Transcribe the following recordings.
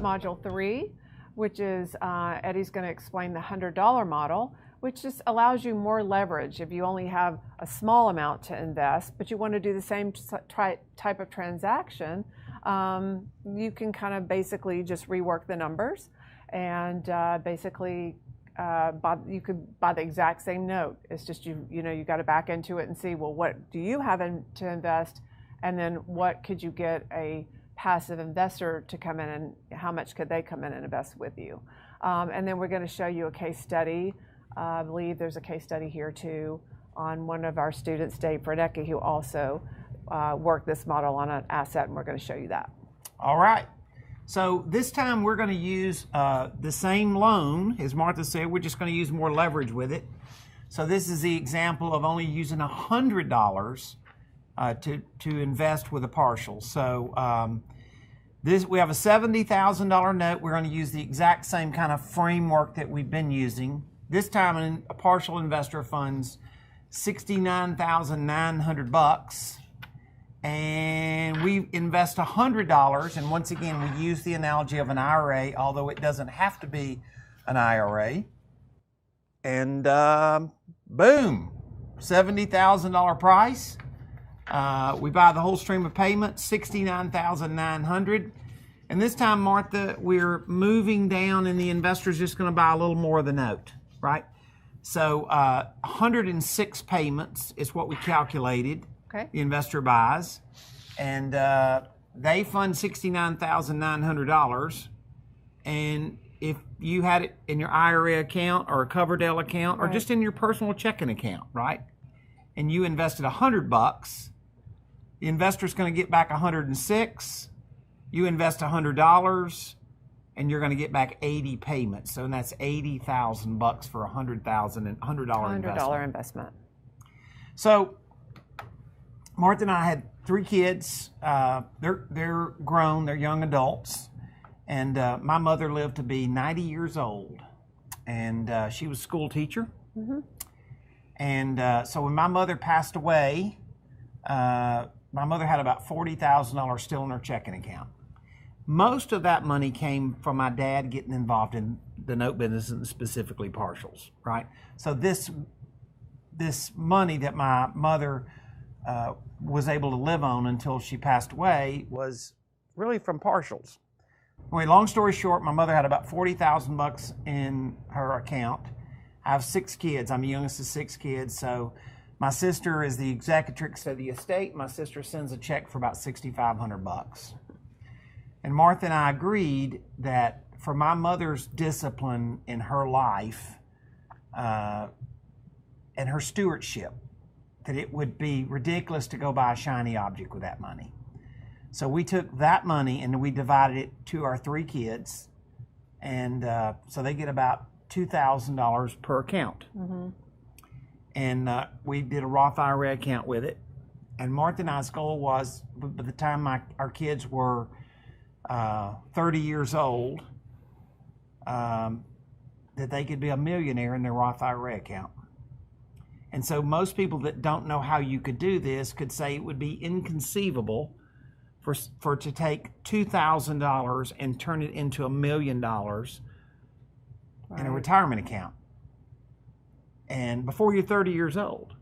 Module 3, which is Eddie's going to explain the $100 model, which just allows you more leverage if you only have a small amount to invest, but you want to do the same type of transaction. You can kind of basically just rework the numbers and basically you could buy the exact same note. It's just you got to back into it and see, well, what do you have to invest, and then what could you get a passive investor to come in, and how much could they come in and invest with you. And then we're going to show you a case study. I believe there's a case study here too on one of our students, Dave Fredecki, who also worked this model on an asset, and we're going to show you that. All right. So this time we're going to use the same loan. As Martha said, we're just going to use more leverage with it. So this is the example of only using $100 to invest with a partial. So we have a $70,000 note. We're going to use the exact same kind of framework that we've been using. This time a partial investor funds $69,900, and we invest $100. And once again, we use the analogy of an IRA, although it doesn't have to be an IRA. And boom, $70,000 price. We buy the whole stream of payments, $69,900. And this time, Martha, we're moving down, and the investor's just going to buy a little more of the note, right? So 106 payments is what we calculated. Okay. The investor buys, and they fund $69,900. And if you had it in your IRA account or a Coverdell account, or just in your personal checking account, right? And you invested $100, the investor's going to get back 106. You invest $100, and you're going to get back 80 payments. So that's $80,000 for $100,000 and $100 investment. So Martha and I had 3 kids. They're grown. They're young adults. And my mother lived to be 90 years old, and she was a school teacher. Mm-hmm. And so when my mother passed away, my mother had about $40,000 still in her checking account. Most of that money came from my dad getting involved in the note business, and specifically partials, right? So this money that my mother was able to live on until she passed away was really from partials. Anyway, long story short, my mother had about $40,000 in her account. I have 6 kids. I'm the youngest of 6 kids. So my sister is the executrix of the estate. My sister sends a check for about $6,500. And Martha and I agreed that for my mother's discipline in her life and her stewardship, that it would be ridiculous to go buy a shiny object with that money. So we took that money and we divided it to our 3 kids. And so they get about $2,000 per account. Mm-hmm. And we did a Roth IRA account with it. And Martha and I's goal was, by the time our kids were 30 years old, that they could be a millionaire in their Roth IRA account. And so most people that don't know how you could do this could say it would be inconceivable for to take $2,000 and turn it into $1 million in a retirement account. And before you're 30 years old.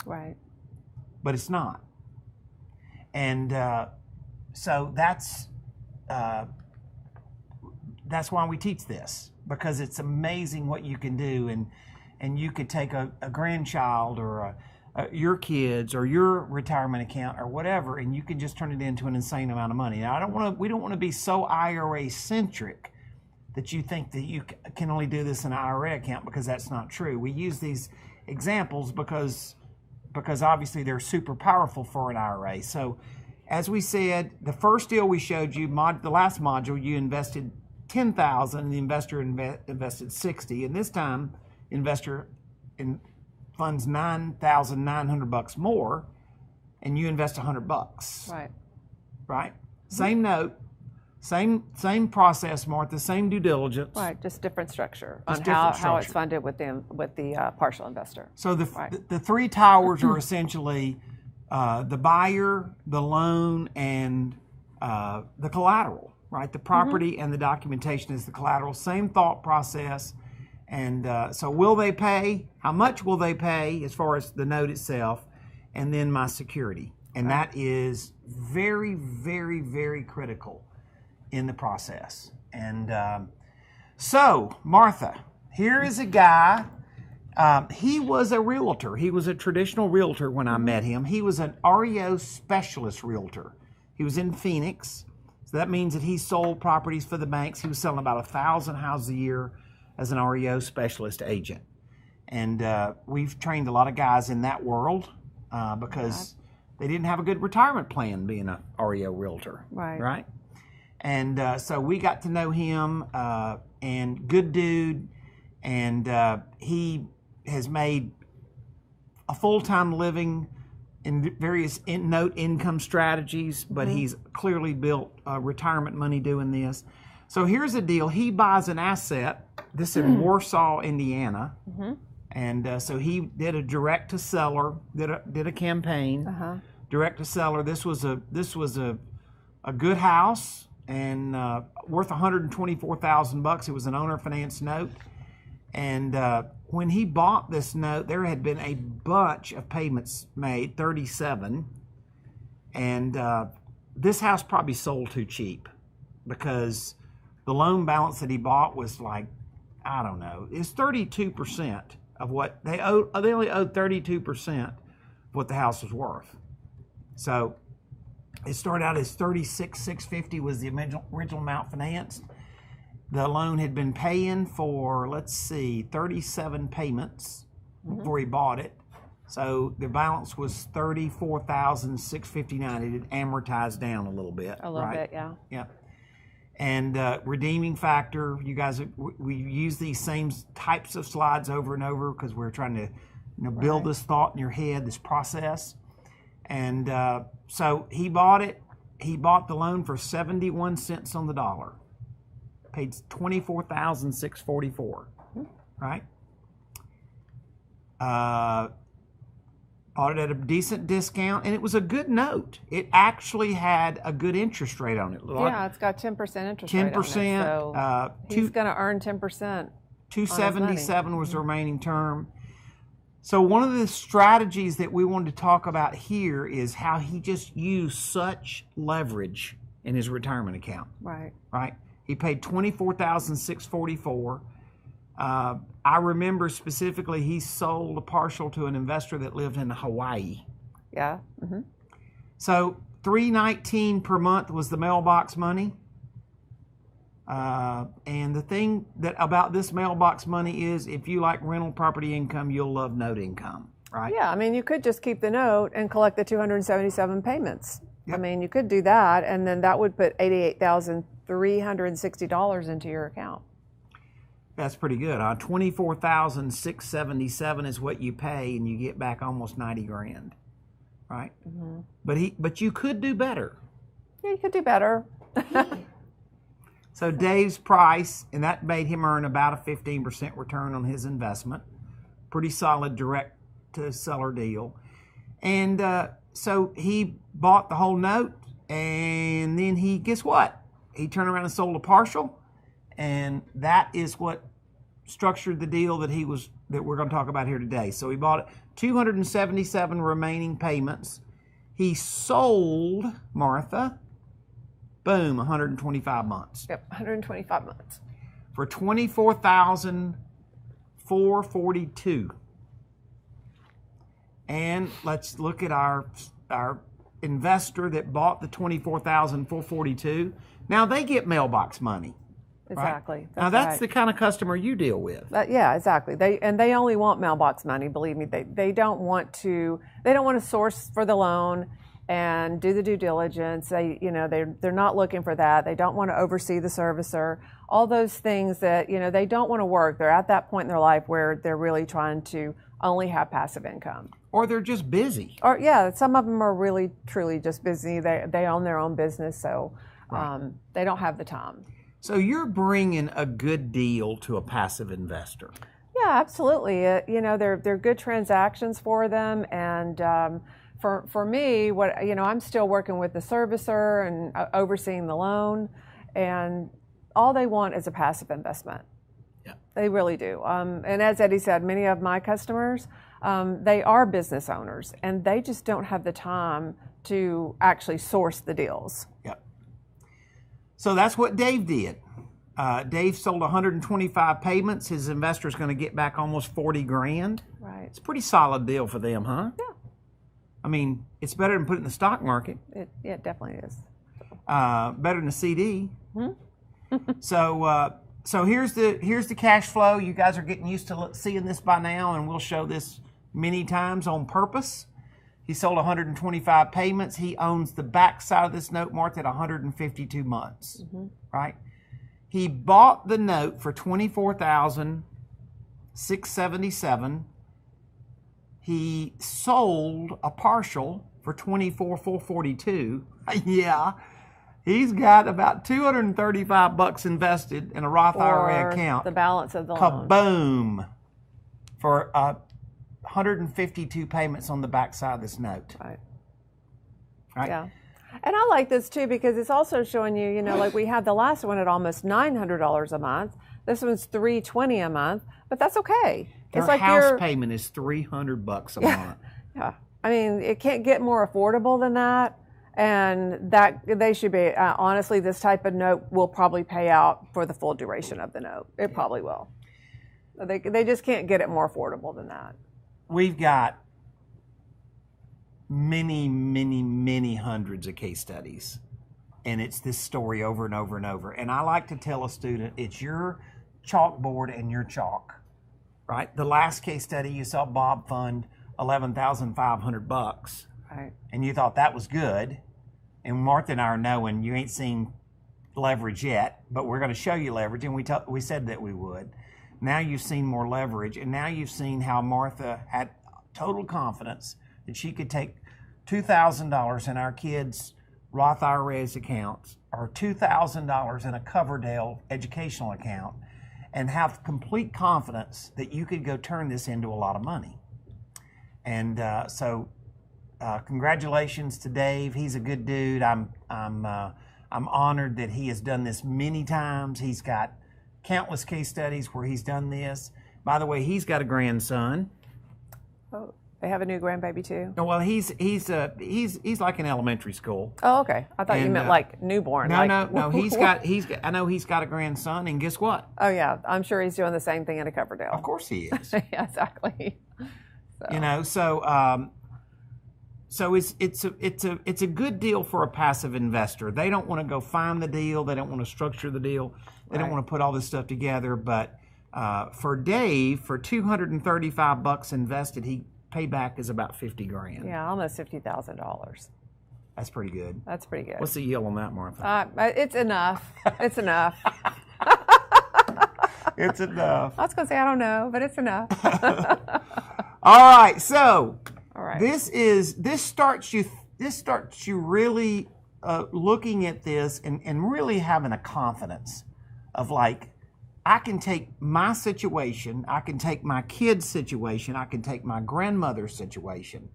Right. But it's not. And so that's why we teach this, because it's amazing what you can do. And you could take a grandchild or your kids or your retirement account or whatever, and you can just turn it into an insane amount of money. Now, we don't want to be so IRA centric that you think that you can only do this in an IRA account, because that's not true. We use these examples because obviously they're super powerful for an IRA. So as we said, the first deal we showed you, the last module, you invested $10,000 and the investor invested $60,000. And this time, investor funds $9,900 more, and you invest $100. Right. Right. Same note, same process, Martha. Same due diligence. Right. Just different structure on how it's funded with the partial investor. So the 3 towers are essentially the buyer, the loan, and the collateral. right? The property and the documentation is the collateral. Same thought process. And so will they pay? How much will they pay as far as the note itself? And then my security. And that is very, very, very critical in the process. And so, Martha, here is a guy. He was a realtor. He was a traditional realtor when I met him. He was an REO specialist realtor. He was in Phoenix. So that means that he sold properties for the banks. He was selling about 1,000 houses a year as an REO specialist agent. And we've trained a lot of guys in that world because they didn't have a good retirement plan being a REO realtor. Right? And so we got to know him, and good dude. And he has made a full-time living in various note income strategies, but he's clearly built retirement money doing this. So here's the deal. He buys an asset. This is in Warsaw, Indiana. And so he did a direct to seller, did a campaign, direct to seller. This was a good house and worth $124,000. It was an owner finance note. And when he bought this note, there had been a bunch of payments made, 37. And this house probably sold too cheap because the loan balance that he bought was like, I don't know, it's 32% of what they owed. They only owed 32% of what the house was worth. So it started out as $36,650 was the original amount financed. The loan had been paying for, let's see, 37 payments before he bought it. So the balance was $34,659. It had amortized down a little bit. A little bit, yeah. Yeah. And redeeming factor, you guys, we use these same types of slides over and over because we're trying to build this thought in your head, this process. And so he bought it. He bought the loan for 71 cents on the dollar. Paid $24,644, right? Bought it at a decent discount, and it was a good note. It actually had a good interest rate on it. Yeah, it's got 10% interest rate on it. 10%. So he's going to earn 10%. 277 was the remaining term. So one of the strategies that we wanted to talk about here is how he just used such leverage in his retirement account. Right. He paid $24,644. I remember specifically he sold a partial to an investor that lived in Hawaii. Yeah. So $319 per month was the mailbox money. And the thing that about this mailbox money is if you like rental property income, you'll love note income, right? Yeah, I mean, you could just keep the note and collect the 277 payments. Yep. I mean, you could do that, and then that would put $88,360 into your account. That's pretty good. $24,677 is what you pay, and you get back almost 90 grand, right? But you could do better. Yeah, you could do better. So Dave's price, and that made him earn about a 15% return on his investment. Pretty solid direct to seller deal. And so he bought the whole note, and then guess what? He turned around and sold a partial, and that is what structured the deal that we're going to talk about here today. So he bought it, 277 remaining payments. He sold, Martha, boom, 125 months. Yep, 125 months. For $24,442. And let's look at our investor that bought the $24,442. Now they get mailbox money. Exactly. Right? Now that's the kind of customer you deal with. Yeah, exactly. They only want mailbox money. Believe me, they don't want to source for the loan and do the due diligence. They're not looking for that. They don't want to oversee the servicer. All those things that they don't want to work. They're at that point in their life where they're really trying to only have passive income. Or they're just busy. Or yeah, some of them are really truly just busy. They own their own business, so they don't have the time. So you're bringing a good deal to a passive investor. Yeah, absolutely. They're good transactions for them, and for me, I'm still working with the servicer and overseeing the loan, and all they want is a passive investment. Yeah. They really do. And as Eddie said, many of my customers, they are business owners, and they just don't have the time to actually source the deals. Yep. So that's what Dave did. Dave sold 125 payments. His investor's going to get back almost 40 grand. Right. It's a pretty solid deal for them, huh? Yeah. I mean, it's better than putting it in the stock market. It definitely is. Better than a CD. So here's the cash flow. You guys are getting used to seeing this by now, and we'll show this many times on purpose. He sold 125 payments. He owns the back side of this note marked at 152 months, right? He bought the note for $24,677. He sold a partial for $24,442. Yeah, he's got about $235 invested in a Roth IRA account. The balance of the loan. Kaboom! For 152 payments on the back side of this note. Right. Right? Yeah. And I like this too because it's also showing you, you know, like we had the last one at almost $900 a month. This one's $320 a month, but that's okay. Their it's like house payment is $300 a month. Yeah. I mean, it can't get more affordable than that. And that they should be, honestly, this type of note will probably pay out for the full duration of the note. It probably will. They just can't get it more affordable than that. We've got many hundreds of case studies, and it's this story over and over and over. And I like to tell a student, it's your chalkboard and your chalk, right? The last case study, you saw Bob fund $11,500, right? And you thought that was good. And Martha and I are knowing you ain't seen leverage yet, but we're going to show you leverage, and we said that we would. Now you've seen more leverage, and now you've seen how Martha had total confidence that she could take $2,000 in our kids' Roth IRAs accounts or $2,000 in a Coverdale educational account and have complete confidence that you could go turn this into a lot of money. And so congratulations to Dave. He's a good dude. I'm honored that he has done this many times. He's got countless case studies where he's done this. By the way, he's got a grandson. Oh. They have a new grandbaby too. No, well, he's like in elementary school. Oh, okay. I thought you meant like newborn. No, like, no. He's got. I know he's got a grandson, and guess what? Oh yeah, I'm sure he's doing the same thing in a Coverdale. Of course he is. Yeah, exactly. So. You know, so it's a good deal for a passive investor. They don't want to go find the deal. They don't want to structure the deal. They don't want to put all this stuff together. But for Dave, for $235 invested, he payback is about 50 grand. Yeah, almost $50,000. That's pretty good. That's pretty good. What's the yield on that, Martha? It's enough. It's enough. It's enough. I was going to say I don't know, but it's enough. All right, so right. This starts you really looking at this and really having a confidence of like, I can take my situation, I can take my kid's situation, I can take my grandmother's situation,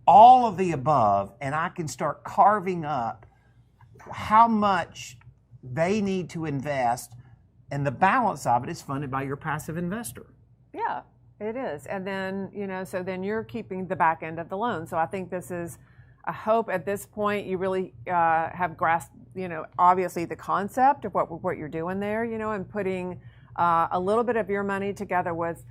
all of the above, and I can start carving up how much they need to invest, and the balance of it is funded by your passive investor. Yeah, it is. And then, so then you're keeping the back end of the loan. So I think this is, I hope at this point you really have grasped, obviously the concept of what you're doing there, and putting a little bit of your money together with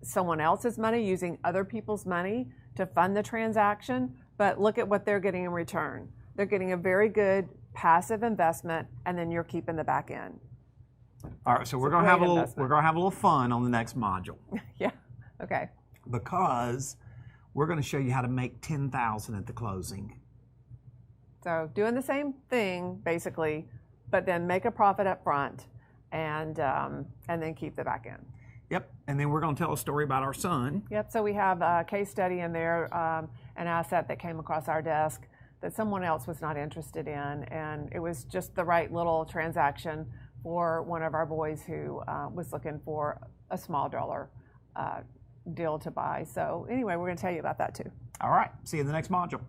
someone else's money, using other people's money to fund the transaction. But look at what they're getting in return. They're getting a very good passive investment, and then you're keeping the back end. All right, so we're gonna have a little fun on the next module. Yeah. Okay. Because we're going to show you how to make $10,000 at the closing. So doing the same thing basically, but then make a profit up front, and then keep the back end. Yep. And then we're going to tell a story about our son. Yep. So we have a case study in there, an asset that came across our desk that someone else was not interested in, and it was just the right little transaction for one of our boys who was looking for a small dollar deal to buy. So anyway, we're going to tell you about that too. All right. See you in the next module.